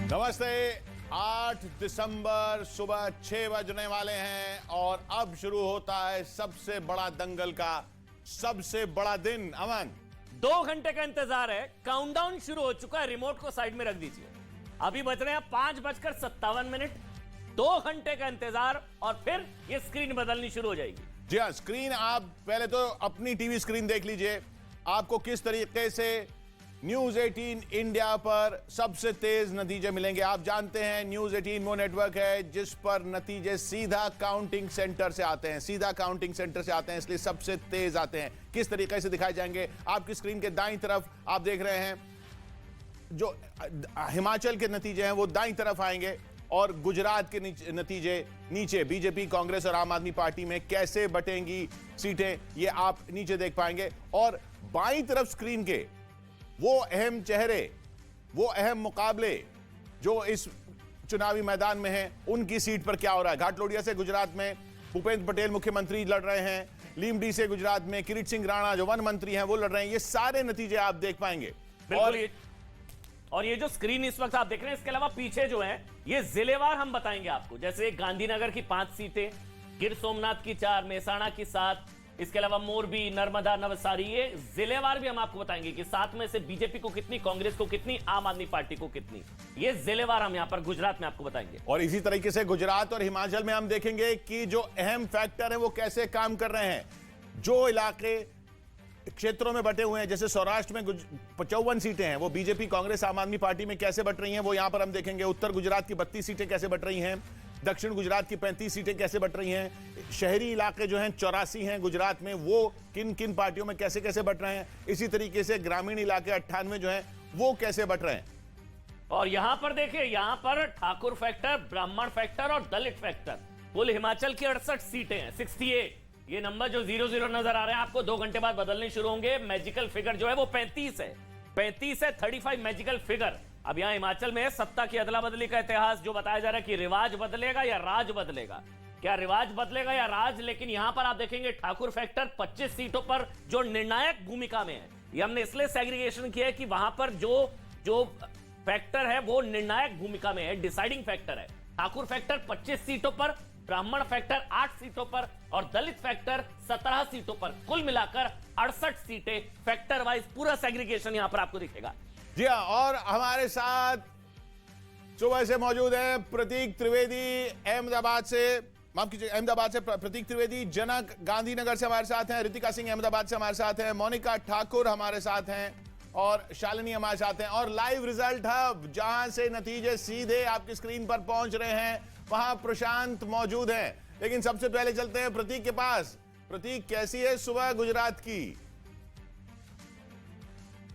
नमस्ते। 8 दिसंबर सुबह 6 बजने वाले हैं और अब शुरू होता है सबसे बड़ा दंगल का सबसे बड़ा दिन। अमन, 2 घंटे का इंतजार है, काउंटडाउन शुरू हो चुका है। रिमोट को साइड में रख दीजिए। अभी बज रहे हैं 5:57। 2 घंटे का इंतजार और फिर ये स्क्रीन बदलनी शुरू हो जाएगी। जी हाँ, स्क्रीन आप पहले तो अपनी टीवी स्क्रीन देख लीजिए। आपको किस तरीके से न्यूज 18 इंडिया पर सबसे तेज नतीजे मिलेंगे। आप जानते हैं न्यूज 18 वो नेटवर्क है जिस पर नतीजे सीधा काउंटिंग सेंटर से आते हैं, इसलिए सबसे तेज आते हैं। किस तरीके से दिखाए जाएंगे, आपकी स्क्रीन के दाईं तरफ आप देख रहे हैं जो हिमाचल के नतीजे हैं वो दाईं तरफ आएंगे और गुजरात के नतीजे नीचे। बीजेपी, कांग्रेस और आम आदमी पार्टी में कैसे बटेंगी सीटें, ये आप नीचे देख पाएंगे। और बाईं तरफ स्क्रीन के वो अहम चेहरे, वो अहम मुकाबले जो इस चुनावी मैदान में हैं, उनकी सीट पर क्या हो रहा है। घाटलोडिया से गुजरात में भूपेंद्र पटेल मुख्यमंत्री लड़ रहे हैं। लीमडी से गुजरात में किरीट सिंह राणा जो वन मंत्री हैं वो लड़ रहे हैं। ये सारे नतीजे आप देख पाएंगे। और ये जो स्क्रीन इस वक्त आप देख रहे हैं, इसके अलावा पीछे जो है ये जिलेवार हम बताएंगे आपको। जैसे गांधीनगर की 5 सीटें, गिर सोमनाथ की 4, मेहसाणा की 7, इसके अलावा मोरबी, नर्मदा, नवसारी, ये जिलेवार भी हम आपको बताएंगे कि 7 में से बीजेपी को कितनी, कांग्रेस को कितनी, आम आदमी पार्टी को कितनी। ये जिलेवार हम यहां पर गुजरात में आपको बताएंगे। और इसी तरीके से गुजरात और हिमाचल में हम देखेंगे कि जो अहम फैक्टर है वो कैसे काम कर रहे हैं। जो इलाके क्षेत्रों में बटे हुए हैं, जैसे सौराष्ट्र में 55 सीटें हैं, वो बीजेपी, कांग्रेस, आम आदमी पार्टी में कैसे बट रही हैं वो यहां पर हम देखेंगे। उत्तर गुजरात की 32 सीटें कैसे बट रही हैं, दक्षिण गुजरात की 35 सीटें कैसे बट रही हैं, शहरी इलाके जो हैं 84 हैं गुजरात में, वो किन किन पार्टियों में कैसे कैसे बट रहे हैं। इसी तरीके से ग्रामीण इलाके 98 जो हैं वो कैसे बट रहे हैं। और यहां पर देखिए, यहां पर ठाकुर फैक्टर, ब्राह्मण फैक्टर और दलित फैक्टर, कुल हिमाचल की 68 सीटें हैं, 68। ये नंबर जो 00 नजर आ रहे हैं आपको 2 घंटे बाद बदलने शुरू होंगे। मैजिकल फिगर जो है वो 35 है, 35 मैजिकल फिगर। अब यहां हिमाचल में सत्ता की अदला बदली का इतिहास जो बताया जा रहा है कि रिवाज बदलेगा या राज बदलेगा। क्या रिवाज बदलेगा या राज? लेकिन यहां पर आप देखेंगे ठाकुर फैक्टर 25 सीटों पर जो निर्णायक भूमिका में है। ये हमने इसलिए सेग्रीगेशन किया है कि वहां पर जो फैक्टर है वो निर्णायक भूमिका में है, डिसाइडिंग फैक्टर है। ठाकुर फैक्टर 25 सीटों पर, ब्राह्मण फैक्टर 8 सीटों पर और दलित फैक्टर 17 सीटों पर। कुल मिलाकर 68 सीटें फैक्टर वाइज, पूरा सेग्रीगेशन यहां पर आपको दिखेगा। जी हाँ, और हमारे साथ सुबह से मौजूद है प्रतीक त्रिवेदी अहमदाबाद से, माफ कीजिए अहमदाबाद से प्रतीक त्रिवेदी, जनक गांधीनगर से हमारे साथ हैं, रितिका सिंह अहमदाबाद से हमारे साथ हैं, मोनिका ठाकुर हमारे साथ हैं और शालिनी हमारे साथ हैं। और लाइव रिजल्ट हब जहां से नतीजे सीधे आपकी स्क्रीन पर पहुंच रहे हैं, वहां प्रशांत मौजूद हैं। लेकिन सबसे पहले चलते हैं प्रतीक के पास। प्रतीक, कैसी है सुबह गुजरात की?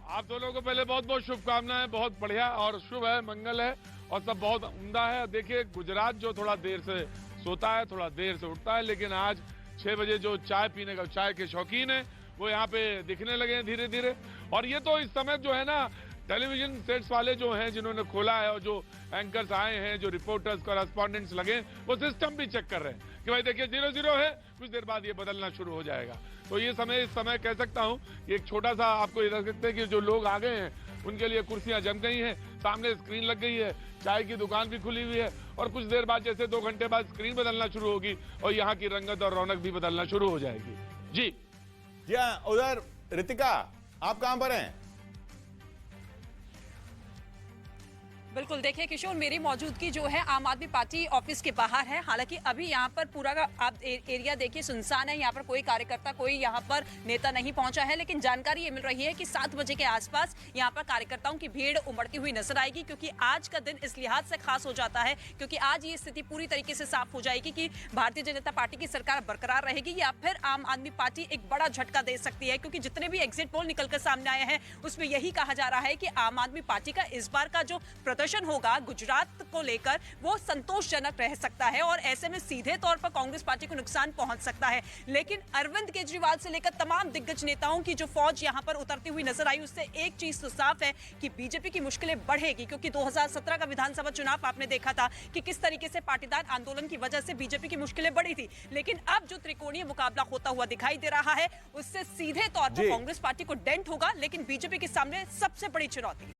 आप दोनों को पहले बहुत बहुत शुभकामनाएं। बहुत बढ़िया और शुभ है, मंगल है और सब बहुत उम्दा है। देखिए, गुजरात जो थोड़ा देर से सोता है, थोड़ा देर से उठता है, लेकिन आज 6 बजे जो चाय पीने का, चाय के शौकीन है, वो यहाँ पे दिखने लगे हैं धीरे धीरे। और ये तो इस समय जो है ना, टेलीविजन सेट्स वाले जो हैं जिन्होंने खोला है और जो एंकर्स आए हैं, जो रिपोर्टर्स, कॉरेस्पॉन्डेंट्स लगे, वो सिस्टम भी चेक कर रहे हैं कि भाई देखिए 0-0 है, कुछ देर बाद ये बदलना शुरू हो जाएगा। तो ये समय, इस समय कह सकता हूँ कि एक छोटा सा आपको ये रख सकते हैं कि जो लोग आ गए हैं उनके लिए कुर्सियां जम गई हैं, सामने स्क्रीन लग गई है, चाय की दुकान भी खुली हुई है और कुछ देर बाद जैसे 2 घंटे बाद स्क्रीन बदलना शुरू होगी और यहाँ की रंगत और रौनक भी बदलना शुरू हो जाएगी। जी हाँ, उधर रितिका, आप कहां पर हैं? बिल्कुल, देखिए किशोर, मेरी मौजूदगी जो है आम आदमी पार्टी ऑफिस के बाहर है। हालांकि अभी यहाँ पर पूरा आप एरिया देखिए सुनसान है, यहाँ पर कोई कार्यकर्ता, कोई यहाँ पर नेता नहीं पहुंचा है। लेकिन जानकारी ये मिल रही है कि 7 बजे के आसपास यहाँ पर कार्यकर्ताओं की भीड़ उमड़ती हुई नजर आएगी, क्योंकि आज का दिन इस लिहाज से खास हो जाता है क्योंकि आज ये स्थिति पूरी तरीके से साफ हो जाएगी कि भारतीय जनता पार्टी की सरकार बरकरार रहेगी या फिर आम आदमी पार्टी एक बड़ा झटका दे सकती है। क्योंकि जितने भी एग्जिट पोल निकलकर सामने आए हैं उसमें यही कहा जा रहा है कि आम आदमी पार्टी का इस बार का जो प्रदर्शन होगा गुजरात को लेकर वो संतोषजनक रह सकता है और ऐसे में सीधे तौर पर कांग्रेस पार्टी को नुकसान पहुंच सकता है। लेकिन अरविंद केजरीवाल से लेकर तमाम दिग्गज नेताओं की जो फौज यहां पर उतरती हुई नजर आई, उससे एक चीज तो साफ है कि बीजेपी की मुश्किलें बढ़ेगी। क्योंकि 2017 का विधानसभा चुनाव आपने देखा था कि किस तरीके से पाटीदार आंदोलन की वजह से बीजेपी की मुश्किलें बढ़ी थी। लेकिन अब जो त्रिकोणीय मुकाबला होता हुआ दिखाई दे रहा है उससे सीधे तौर पर कांग्रेस पार्टी को डेंट होगा, लेकिन बीजेपी के सामने सबसे बड़ी चुनौती